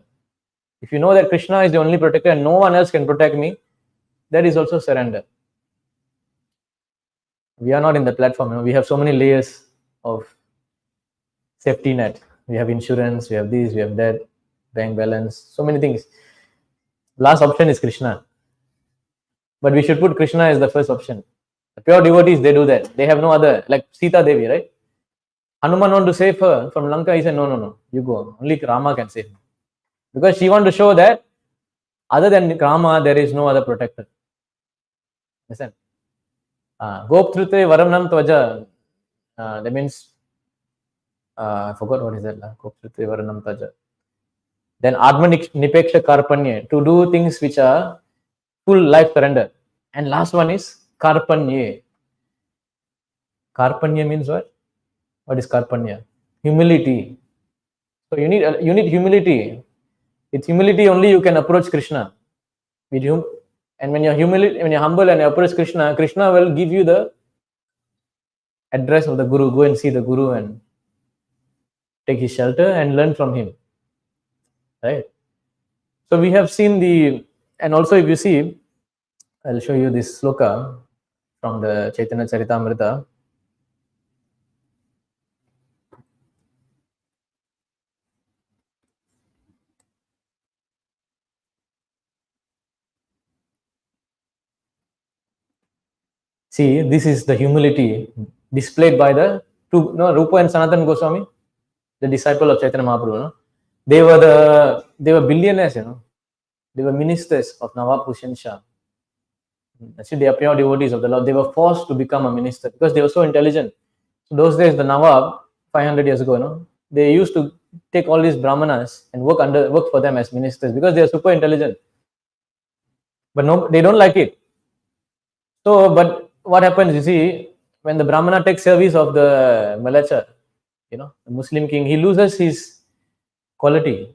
If you know that Krishna is the only protector and no one else can protect me, that is also surrender. We are not in the platform. We have so many layers of safety net. We have insurance, we have this, we have that, bank balance, so many things. Last option is Krishna. But we should put Krishna as the first option. The pure devotees, they do that. They have no other, like Sita Devi, right? Hanuman want to save her from Lanka. He said, no, you go. Only Rama can save her. Because she want to show that other than Rama, there is no other protector. Listen. Goptrute Varanam Tvaja. That means, I forgot what is that. Goptrute Varanam Tvaja. Then Atma Nipeksha Karpanye, to do things which are full life surrender. And last one is Karpanye. Karpanye means what? What is Karpanya? Humility. So you need humility. With humility only you can approach Krishna. And when you're humble and you approach Krishna, Krishna will give you the address of the Guru. Go and see the Guru and take his shelter and learn from him. Right? So we have seen and also if you see, I'll show you this sloka from the Chaitanya Charitamrita. See, this is the humility displayed by the two, Rupa and Sanatan Goswami, the disciple of Chaitanya Mahaprabhu. They were billionaires, They were ministers of Nawab Hussain Shah. Actually, they are pure devotees of the Lord. They were forced to become a minister because they were so intelligent. So those days, the Nawab, 500 years ago, they used to take all these brahmanas and work for them as ministers because they are super intelligent. But no, they don't like it. So, but what happens, you see, when the brahmana takes service of the Malacha, the Muslim king, he loses his quality.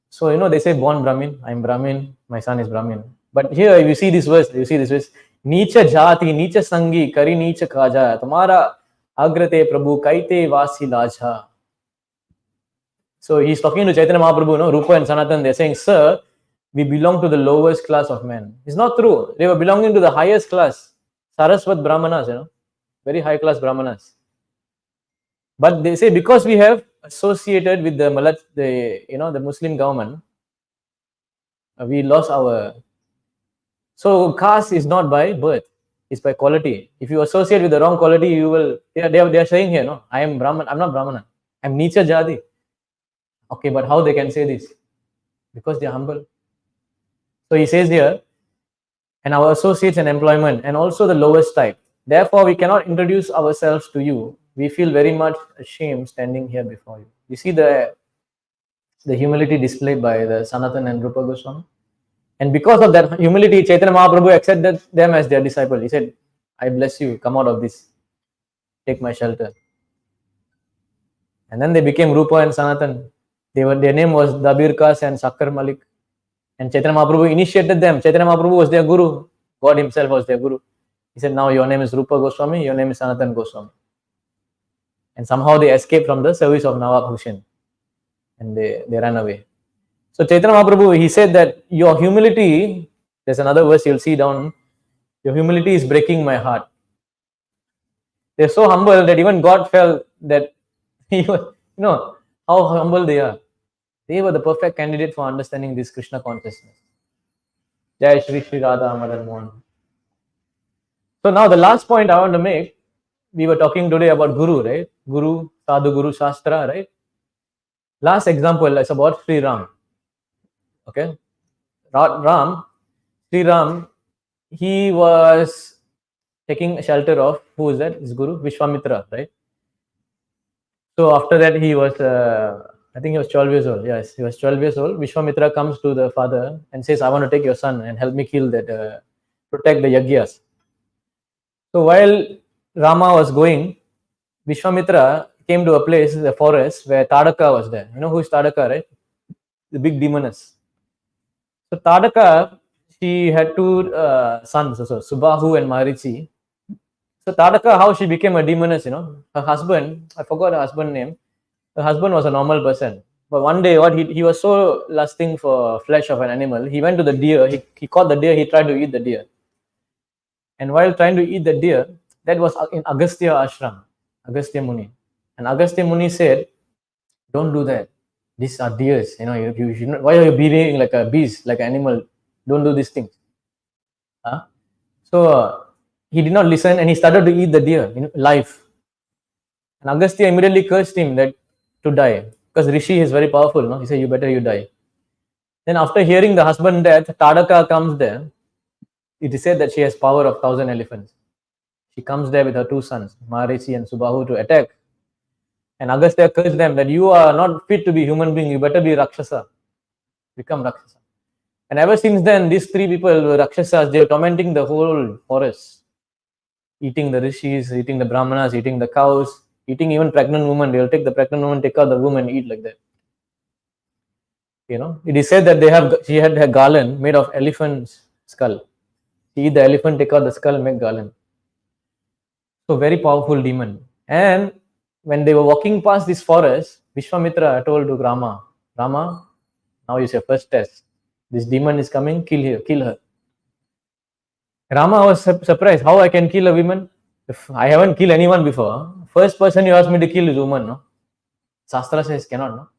So, they say born Brahmin, I'm Brahmin, my son is Brahmin. But here you see this verse, Nicha jati, nicha sangi, kari nicha kaja, tumara agrate prabhu, kaite vasi laja. So he's talking to Chaitanya Mahaprabhu, Rupa and Sanatan, they're saying, sir, we belong to the lowest class of men. It's not true. They were belonging to the highest class, Saraswat Brahmanas, very high class Brahmanas. But they say because we have associated with the Muslim government, we lost our. So caste is not by birth; it's by quality. If you associate with the wrong quality, you will. They are saying here, no, I am Brahman. I'm not Brahmana. I'm Nicha Jati. Okay, but how they can say this? Because they are humble. So he says here, and our associates and employment, and also the lowest type. Therefore, we cannot introduce ourselves to you. We feel very much ashamed standing here before you. You see the humility displayed by the Sanatan and Rupa Goswami. And because of that humility, Chaitanya Mahaprabhu accepted them as their disciple. He said, I bless you, come out of this. Take my shelter. And then they became Rupa and Sanatan. Their name was Dabir Kas and Sakkar Malik. And Chaitanya Mahaprabhu initiated them. Chaitanya Mahaprabhu was their guru. God himself was their guru. He said, now your name is Rupa Goswami, your name is Sanatan Goswami. And somehow they escaped from the service of Nawab Hussain. And they ran away. So Chaitanya Mahaprabhu, he said that your humility, there's another verse you'll see down, your humility is breaking my heart. They're so humble that even God felt that, how humble they are. They were the perfect candidate for understanding this Krishna consciousness. Jai Shri Shri Radha Madan Mohan. So now the last point I want to make, we were talking today about Guru, right? Guru, Sadhu Guru Shastra, right? Last example is about Sri Ram. Okay? Sri Ram, he was taking shelter of, who is that? His Guru, Vishwamitra, right? So after that he was, I think he was 12 years old. Yes, he was 12 years old. Vishwamitra comes to the father and says, I want to take your son and help me kill that, protect the Yagyas. So while Rama was going, Vishwamitra came to a place, the forest, where Tadaka was there. You know who is Tadaka, right? The big demoness. So Tadaka, she had two sons, also, Subahu and Marichi. So Tadaka, how she became a demoness, her husband, I forgot her husband's name. Her husband was a normal person. But one day, he was so lusting for flesh of an animal, he went to the deer, he caught the deer, he tried to eat the deer. And while trying to eat the deer, that was in Agastya ashram, Agastya Muni. And Agastya Muni said, don't do that. These are deers, you should not, why are you behaving like a beast, like an animal? Don't do these things. So he did not listen and he started to eat the deer live. And Agastya immediately cursed him that to die, because Rishi is very powerful. He said, you die. Then after hearing the husband death, Tadaka comes there. It is said that she has power of 1,000 elephants. She comes there with her two sons, Marichi and Subahu, to attack. And Agastya cursed them that you are not fit to be human being, you better be Rakshasa. Become Rakshasa. And ever since then, these three people were Rakshasas, they were tormenting the whole forest. Eating the rishis, eating the brahmanas, eating the cows, eating even pregnant women. They will take the pregnant woman, take out the woman, eat like that. It is said that she had a garland made of elephant's skull. She eat the elephant, take out the skull, make garland. So very powerful demon. And when they were walking past this forest, Vishwamitra told to Rama, Rama, now is your first test. This demon is coming, kill her. Rama was surprised, how I can kill a woman? If I haven't killed anyone before, first person you asked me to kill is woman, no? Shastra says cannot, no?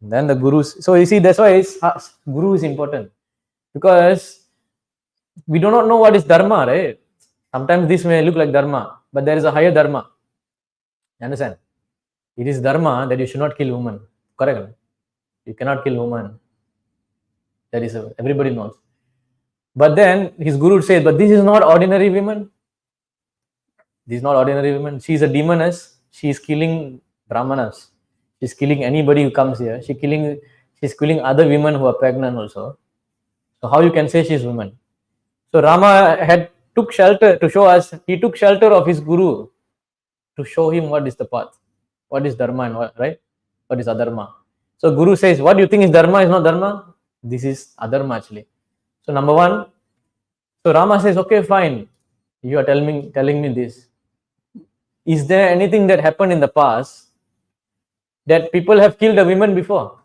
Then the gurus. So you see, that's why guru is important, because we do not know what is dharma, right? Sometimes this may look like dharma, but there is a higher dharma. You understand? It is dharma that you should not kill woman. Correct? You cannot kill woman. That is everybody knows. But then his guru says, but this is not ordinary woman. This is not ordinary woman. She is a demoness. She is killing brahmanas. She's killing anybody who comes here. She's killing other women who are pregnant also. So how you can say she's woman? So Rama took shelter to show us. He took shelter of his guru to show him what is the path, what is dharma and what is adharma. So guru says, what do you think is dharma is not dharma? This is adharma actually. So number one, so Rama says, okay, fine. You are telling me this. Is there anything that happened in the past that people have killed a woman before?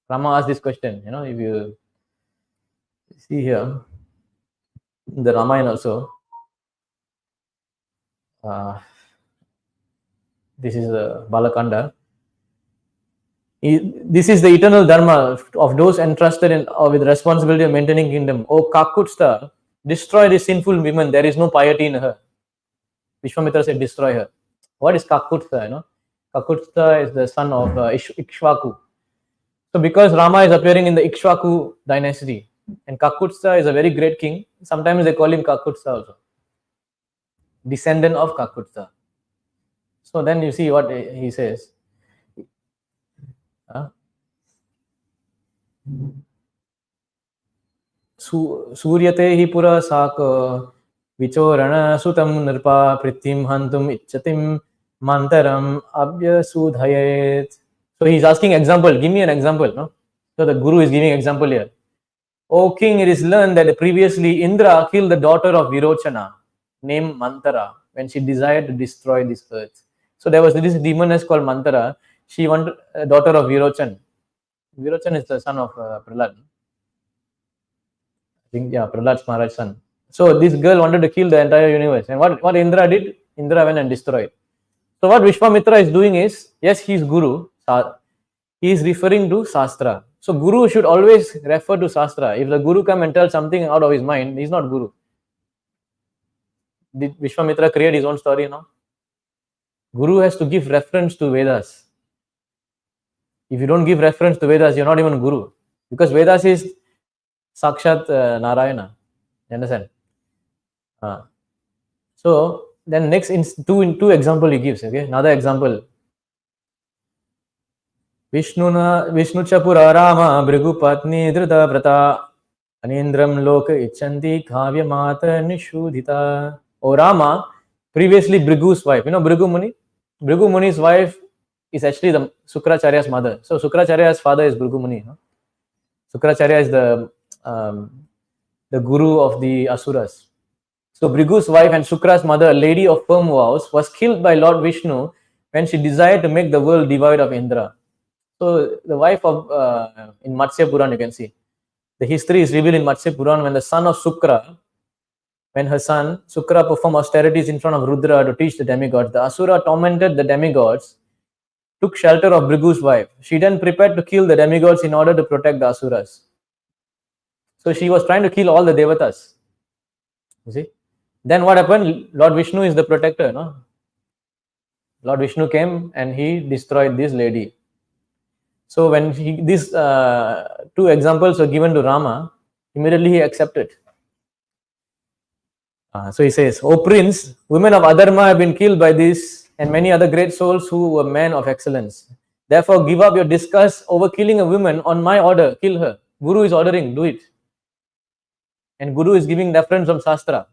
Rama asked this question. You know, if you see here, in the Ramayana also, this is the Balakanda. This is the eternal dharma of those entrusted with responsibility of maintaining kingdom. O Kakutstha, destroy this sinful woman. There is no piety in her. Vishwamitra said, destroy her. What is Kakutstha? You know, Kakutstha is the son of Ikshvaku. So because Rama is appearing in the Ikshvaku dynasty, and Kakutstha is a very great king, sometimes they call him Kakutstha also, descendant of Kakutstha. So then you see what he says. Suryate hi pura saka vichorana sutam nirpa pritim hantum ichatim mantaram abya sudhayet. So he's asking example. Give me an example. No? So the guru is giving example here. O king, it is learned that previously Indra killed the daughter of Virochana named Mantara when she desired to destroy this earth. So there was this demoness called Mantara. She wanted a daughter of Virochan. Virochan is the son of Prahlad. I think, yeah, Prahlad's Maharaj's son. So this girl wanted to kill the entire universe. And what Indra did? Indra went and destroyed. So what Vishwamitra is doing is, yes, he is guru. He is referring to Shastra. So guru should always refer to Shastra. If the guru come and tell something out of his mind, he is not guru. Did Vishwamitra create his own story now? Guru has to give reference to Vedas. If you don't give reference to Vedas, you're not even guru. Because Vedas is Sakshat Narayana. You understand? So then next in two example he gives. Okay, another example. Vishnucha pura Rama Bhrigu Patni Drita Vrata Anindram Loka Ichanti Kavya Mata Nishudhita. O Rama, previously Bhrigu's wife. You know Bhrigu Muni? Bhrigu Muni's wife is actually the Sukracharya's mother. So Sukracharya's father is Bhrigu Muni. No? Sukracharya is the guru of the Asuras. So Bhrigu's wife and Sukra's mother, a lady of firm vows, was killed by Lord Vishnu when she desired to make the world devoid of Indra. So the wife of, in Matsya Puran, you can see, the history is revealed in Matsya Puran when the son of Sukra, when her son Sukra performed austerities in front of Rudra to teach the demigods, the Asura tormented the demigods, took shelter of Bhrigu's wife. She then prepared to kill the demigods in order to protect the Asuras. So she was trying to kill all the Devatas. You see? Then what happened? Lord Vishnu is the protector. No? Lord Vishnu came and he destroyed this lady. So when these two examples were given to Rama, immediately he accepted. So he says, O prince, women of Adharma have been killed by this and many other great souls who were men of excellence. Therefore, give up your disgust over killing a woman on my order. Kill her. Guru is ordering, do it. And Guru is giving reference from Shastra.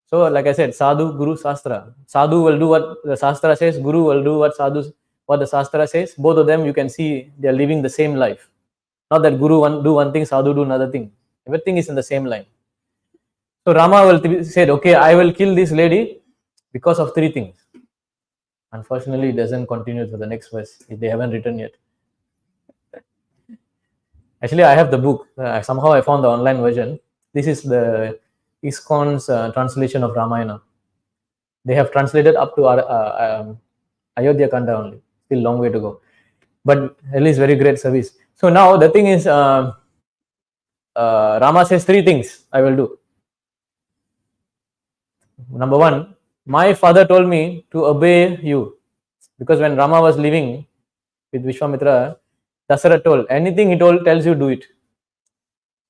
So, like I said, Sadhu, Guru, Shastra. Sadhu will do what the Shastra says. Guru will do what the Shastra says. Both of them, you can see, they are living the same life. Not that Guru do one thing, Sadhu do another thing. Everything is in the same line. So Rama said, okay, I will kill this lady. because of three things. Unfortunately, it doesn't continue to the next verse. They haven't written yet. Actually, I have the book. Somehow I found the online version. This is the ISKCON's translation of Ramayana. They have translated up to Ayodhya Kanda only. Still long way to go. But at least very great service. So now the thing is, Rama says three things I will do. Number one, my father told me to obey you. Because when Rama was living with Vishwamitra, Dasara told, anything he tells you, do it.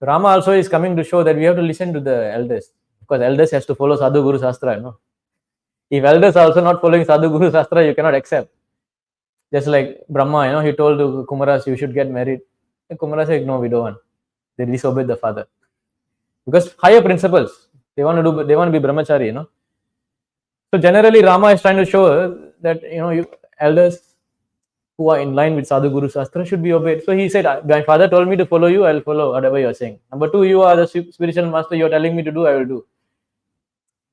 Rama also is coming to show that we have to listen to the elders. Because elders has to follow Sadhu Guru Shastra, you know. If elders are also not following Sadhu Guru Shastra, you cannot accept. Just like Brahma, you know, he told to Kumaras, you should get married. And Kumara said, no, we don't want. They disobeyed the father. Because higher principles, they want to be brahmachari, you know. So generally, Rama is trying to show that, you know, elders who are in line with Sadhu Guru Shastra should be obeyed. So he said, my father told me to follow you, I'll follow whatever you are saying. Number two, you are the spiritual master, you are telling me to do, I will do.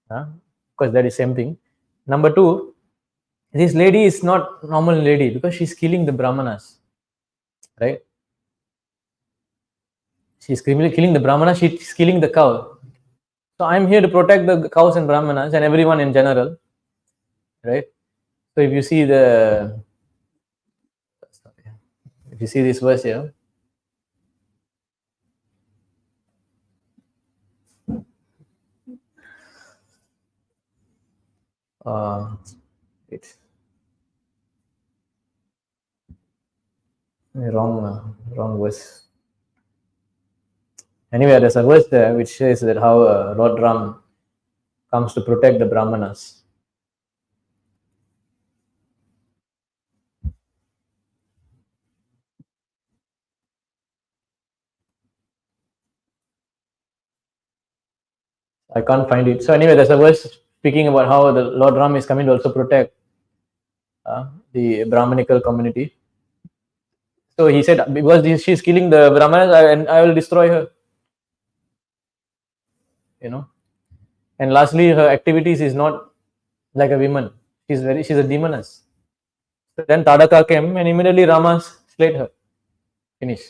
Because that is same thing. Number two, this lady is not normal lady because she's killing the brahmanas, right? She's killing the brahmanas, she's killing the cow. So I'm here to protect the cows and brahmanas and everyone in general, right? So if you see this verse here, it's wrong verse. Anyway, there's a verse there which says that how Lord Ram comes to protect the brahmanas. I can't find it. So anyway, there's a verse speaking about how the Lord Ram is coming to also protect the Brahmanical community. So he said, because she's killing the brahmanas, I will destroy her. You know. And lastly, her activities is not like a woman. She's a demoness. So then Tadaka came and immediately Rama slayed her. Finish.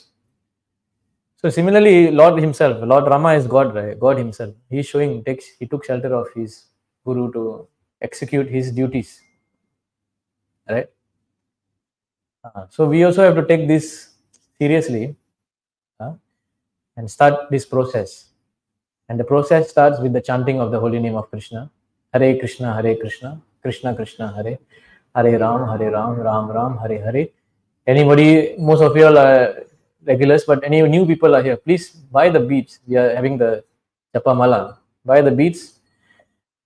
So similarly, Lord Rama is God, right? God himself. He's showing, he took shelter of his guru to execute his duties. Right? So we also have to take this seriously and start this process. And the process starts with the chanting of the holy name of Krishna. Hare Krishna, Krishna Krishna, Hare Ram, Ram Ram, Hare Hare. Anybody, most of you all are regulars, but any new people are here, please buy the beads. We are having the Japamala. Buy the beads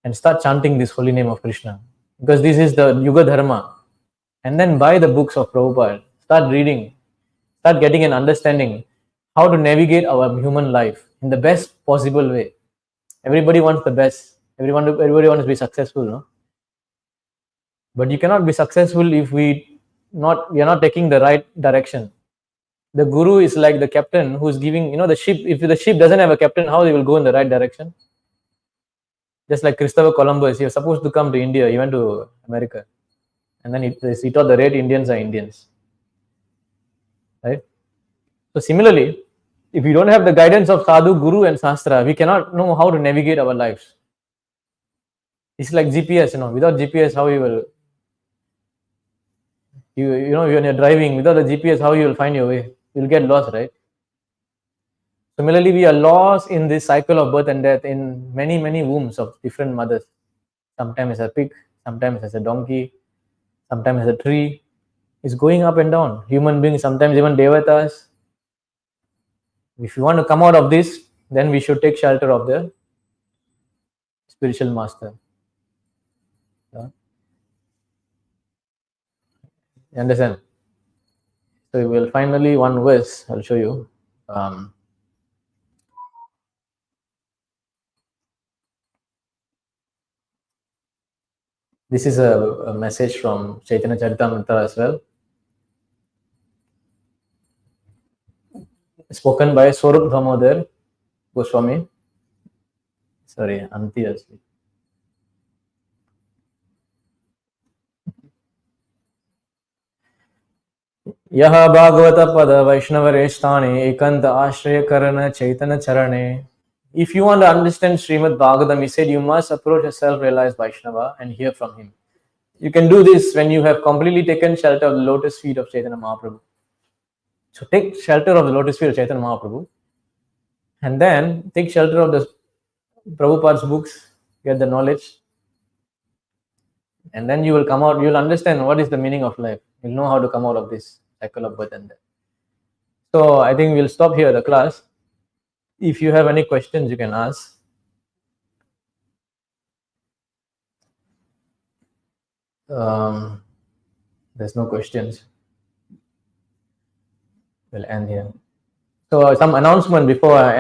and start chanting this holy name of Krishna. Because this is the Yuga Dharma. And then buy the books of Prabhupada. Start reading. Start getting an understanding how to navigate our human life in the best possible way. Everybody wants the best. Everybody wants to be successful, no? But you cannot be successful if we are not taking the right direction. The guru is like the captain who's giving, the ship. If the ship doesn't have a captain, how they will go in the right direction? Just like Christopher Columbus, he was supposed to come to India. He went to America, and then he thought the red Indians are Indians, right? So similarly, if we don't have the guidance of Sadhu, Guru, and Shastra, we cannot know how to navigate our lives. It's like GPS, Without GPS, how you will, when you're driving without a GPS, how you will find your way? You'll get lost, right? Similarly, we are lost in this cycle of birth and death in many, many wombs of different mothers. Sometimes as a pig, sometimes as a donkey, sometimes as a tree. It's going up and down. Human beings, sometimes even devatas. If you want to come out of this, then we should take shelter of the spiritual master. You understand? So we will finally one verse. I'll show you. This is a message from Chaitanya Charitamrita as well. Spoken by Swarup Damodar Goswami. Sorry, Anti actually. Yaha Bhagavata Pada Vaishnavare Sthane Ekanta Ashraya Karana Chaitanya Charane. If you want to understand Srimad Bhagavatam, he said you must approach a self-realized Vaishnava and hear from him. You can do this when you have completely taken shelter of the lotus feet of Chaitanya Mahaprabhu. So take shelter of the lotus feet of Chaitanya Mahaprabhu and then take shelter of the Prabhupada's books, get the knowledge, and then you will come out, you will understand what is the meaning of life. You'll know how to come out of this cycle of birth and death. So I think we'll stop here the class. If you have any questions, you can ask. There's no questions. We'll end here. So some announcement before I end.